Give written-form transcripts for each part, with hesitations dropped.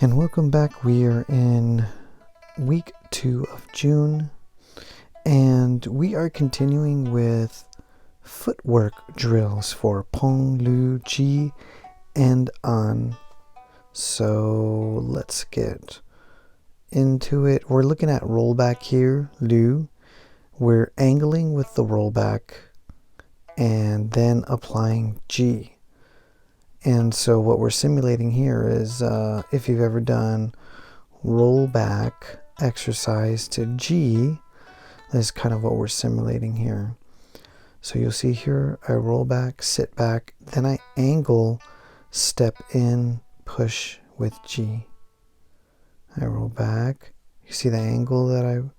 And welcome back. We are in week 2 of June, and we are continuing with footwork drills for Pong, Lu, Ji, and An. So let's get into it. We're looking at rollback here, Lu. We're angling with the rollback and then applying Ji. And so what we're simulating here is if you've ever done rollback exercise to Ji, that's kind of what we're simulating here. So you'll see here, I roll back, sit back, then I angle, step in, push with Ji. I roll back. You see the angle that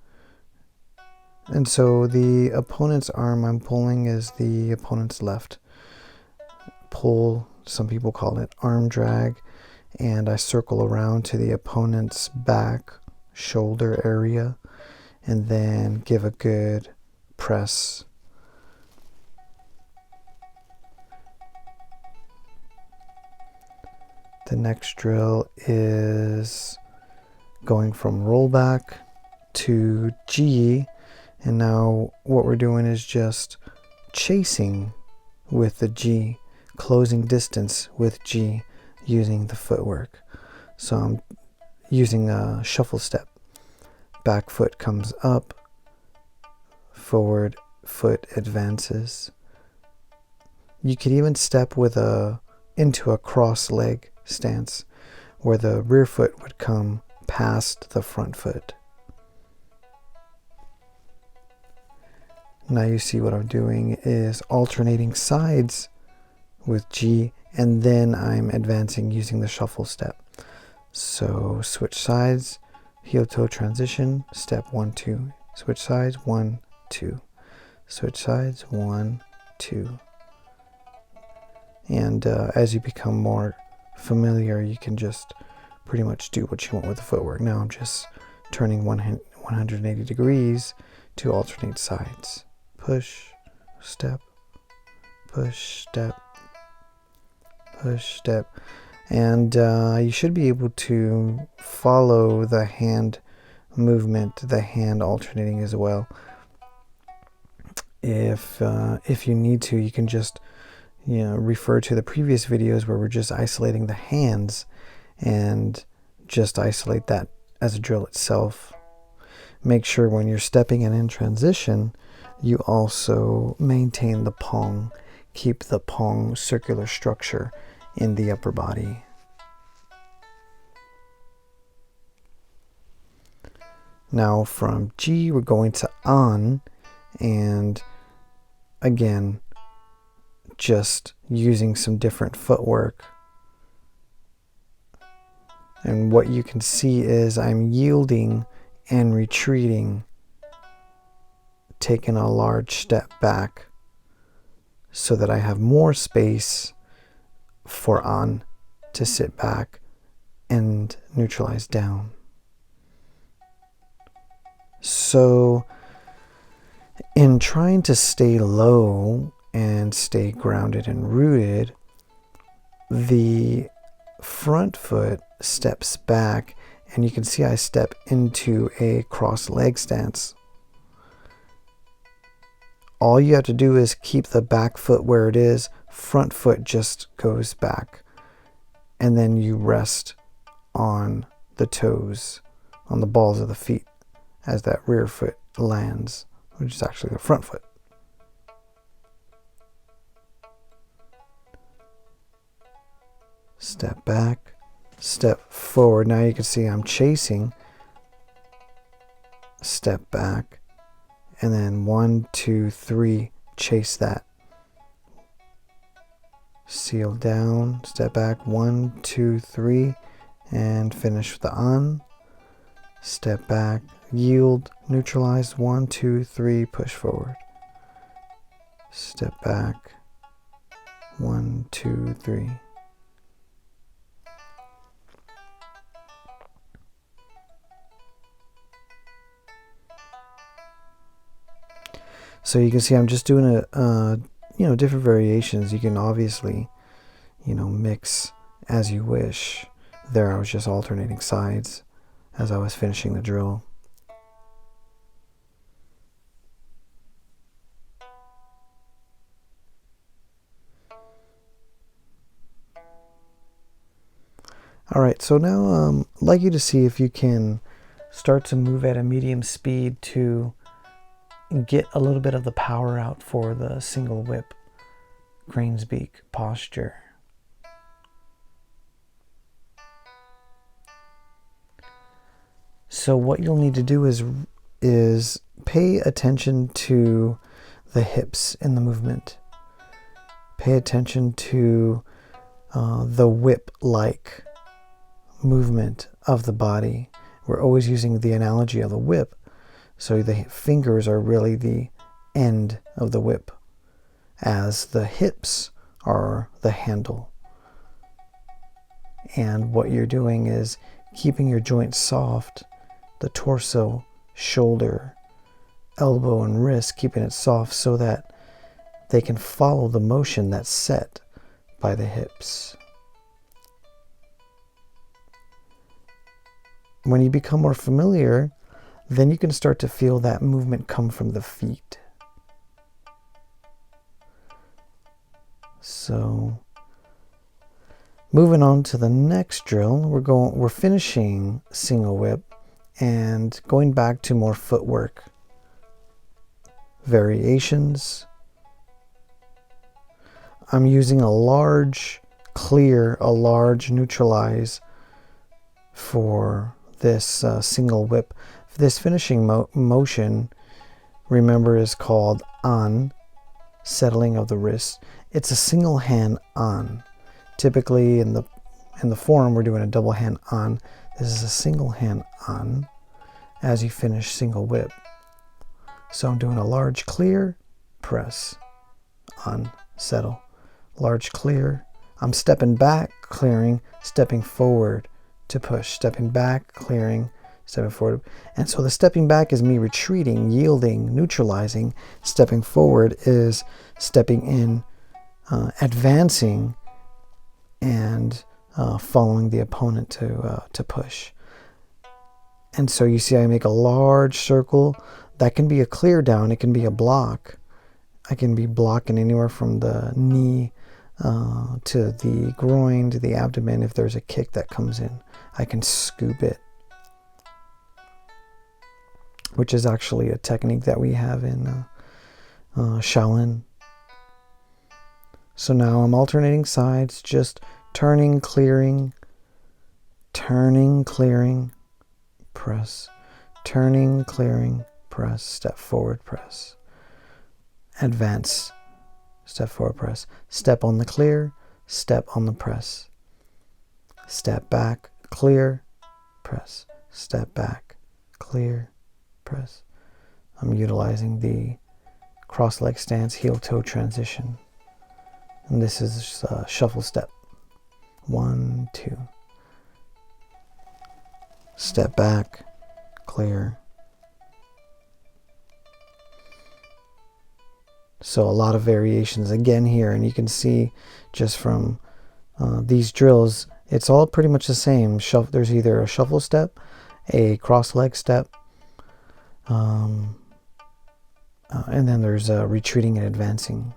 and so the opponent's arm I'm pulling is the opponent's left. Pull, some people call it arm drag, and I circle around to the opponent's back, shoulder area, and then give a good press. The next drill is going from rollback to Ji, and now what we're doing is just chasing with the Ji, closing distance with Ji using the footwork. So I'm using a shuffle step. Back foot comes up, forward foot advances. You could even step with into a cross leg stance where the rear foot would come past the front foot. Now you see what I'm doing is alternating sides with Ji, and then I'm advancing using the shuffle step. So switch sides, heel toe transition, step 1, 2, switch sides, 1, 2, switch sides, 1, 2. And as you become more familiar, you can just pretty much do what you want with the footwork. Now I'm just turning 180 degrees to alternate sides. Push, step, push, step, push, step. And you should be able to follow the hand movement, the hand alternating as well. If you need to, you can just refer to the previous videos where we're just isolating the hands and just isolate that as a drill itself. Make sure when you're stepping and in transition, you also maintain the Pong, keep the Pong circular structure in the upper body. Now from Ji, we're going to An, and again, just using some different footwork. And what you can see is I'm yielding and retreating, taking a large step back so that I have more space for An to sit back and neutralize down. So in trying to stay low and stay grounded and rooted, the front foot steps back, and you can see I step into a cross leg stance. All you have to do is keep the back foot where it is, front foot just goes back, and then you rest on the toes, on the balls of the feet as that rear foot lands, which is actually the front foot. Step back, step forward. Now you can see I'm chasing, step back, and then 1, 2, 3, chase that. Seal down, step back, 1, 2, 3, and finish with the An. Step back, yield, neutralize, 1, 2, 3, push forward. Step back, 1, 2, 3. So you can see I'm just doing different variations. You can obviously, mix as you wish. There I was just alternating sides as I was finishing the drill. Alright, so now I'd like you to see if you can start to move at a medium speed to get a little bit of the power out for the single whip crane's beak posture. So what you'll need to do is pay attention to the hips in the movement. Pay attention to the whip-like movement of the body. We're always using the analogy of the whip, so the fingers are really the end of the whip, as the hips are the handle. And what you're doing is keeping your joints soft, the torso, shoulder, elbow, and wrist, keeping it soft so that they can follow the motion that's set by the hips. When you become more familiar, then you can start to feel that movement come from the feet. So, moving on to the next drill, we're finishing single whip and going back to more footwork variations. I'm using a large clear, a large neutralize for this single whip. This finishing motion, remember, is called an, settling of the wrist. It's a single hand an. Typically in the form we're doing a double hand an. This is a single hand an as you finish single whip. So I'm doing a large clear, press, on, settle, large clear. I'm stepping back, clearing, stepping forward to push, stepping back, clearing, stepping forward. And so the stepping back is me retreating, yielding, neutralizing. Stepping forward is stepping in, advancing, and following the opponent to push. And so you see I make a large circle. That can be a clear down, it can be a block. I can be blocking anywhere from the knee to the groin to the abdomen. If there's a kick that comes in, I can scoop it, which is actually a technique that we have in Shaolin. So now I'm alternating sides, just turning, clearing, press, turning, clearing, press, step forward, press, advance, step forward, press, step on the clear, step on the press, step back, clear, press, step back, clear, press. I'm utilizing the cross leg stance, heel toe transition. And this is a shuffle step. 1, 2. Step back, clear. So a lot of variations again here, and you can see just from these drills, it's all pretty much the same. There's either a shuffle step, a cross leg step, and then there's retreating and advancing.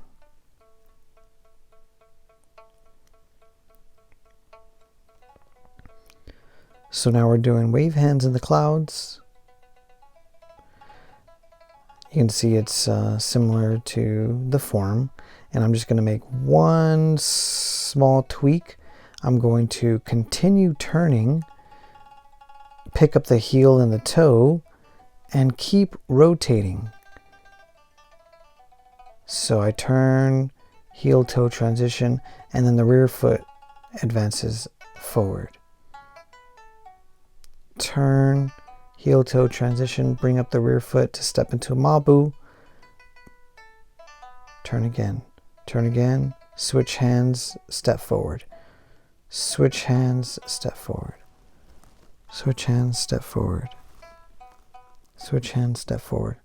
So now we're doing wave hands in the clouds. You can see it's similar to the form, and I'm just going to make one small tweak. I'm going to continue turning, pick up the heel and the toe, and keep rotating. So I turn, heel toe transition, and then the rear foot advances forward. Turn, heel toe transition, bring up the rear foot to step into a mabu. Turn again, switch hands, step forward. Switch hands, step forward. Switch hands, step forward. Switch hands, step forward.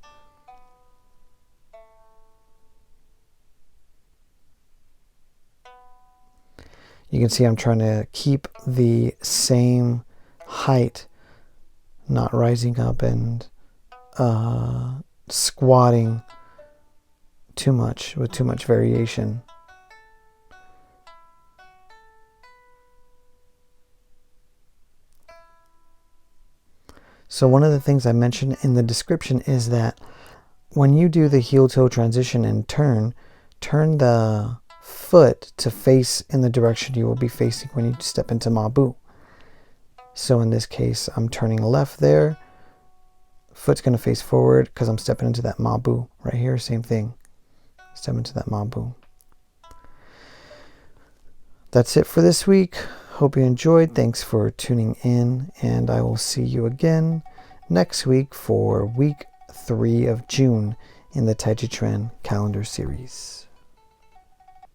You can see I'm trying to keep the same height, not rising up and squatting too much with too much variation. So one of the things I mentioned in the description is that when you do the heel-toe transition and turn the foot to face in the direction you will be facing when you step into Ma Bu. So in this case, I'm turning left there. Foot's going to face forward because I'm stepping into that Ma Bu. Right here, same thing. Step into that Ma Bu. That's it for this week. Hope you enjoyed. Thanks for tuning in, and I will see you again next week for week 3 of June in the Taijiquan calendar series.